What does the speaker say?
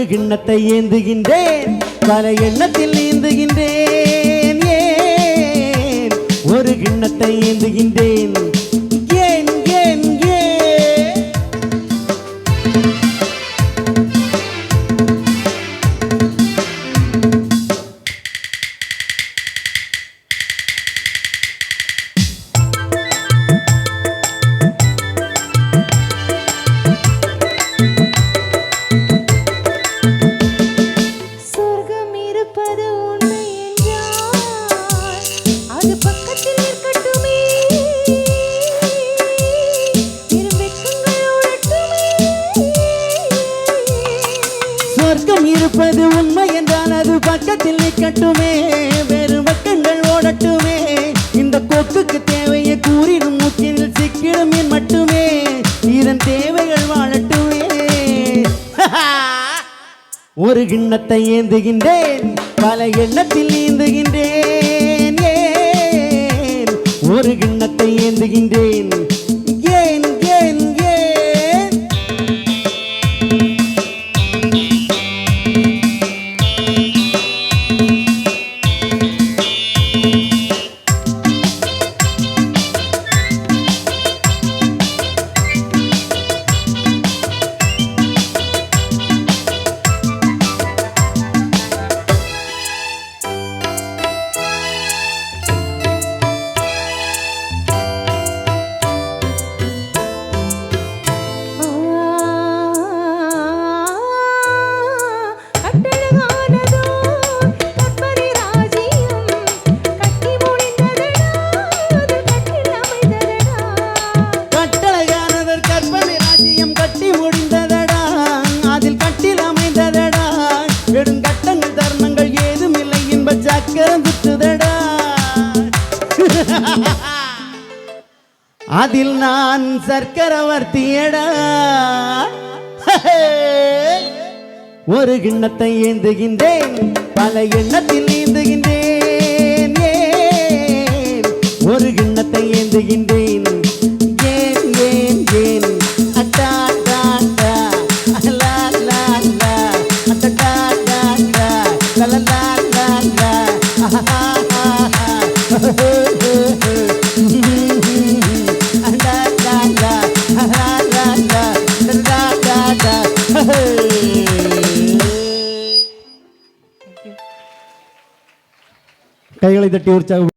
கிண்ணத்தை ஏந்துகின்றேன் பல எண்ணத்தில் நீந்துகின்றேன் ஏன் ஒரு கிண்ணத்தை ஏந்துகின்றேன் ஏன் ஏன் ஏன் சொர்க்கம் இருப்பது உண்மை என்றால் அது பக்கத்தில் நிற்கட்டுமே வேறு பக்கங்கள் ஓடட்டுமே இந்த கொக்குக்கு தேவையை கூறிடும் மூக்கில் சிக்கிடும் என் மட்டுமே இதன் தேவைகள் வாழட்டுமே ஒரு கிண்ணத்தை ஏந்துகின்றேன் பல எண்ணத்தில் நீந்துகின்றேன் ஏன் ஒரு கிண்ணத்தை ஏந்துகின்றேன் ஏன் ஏன் ஏன் அதில் நான் சர்க்கரவர்த்தியடா ஒரு கிண்ணத்தை ஏந்துகின்றேன் பல எண்ணத்தில் நீந்துகின்றேன் ஏன் ஒரு கிண்ணத்தை ஏந்துகின்றேன் ஏன் ஏன் ஏன் அட்டா டா டா லா லா லா அட்டா டா டா லா லா லா லா ஆஹா கைகளை தட்டி உற்சாகம்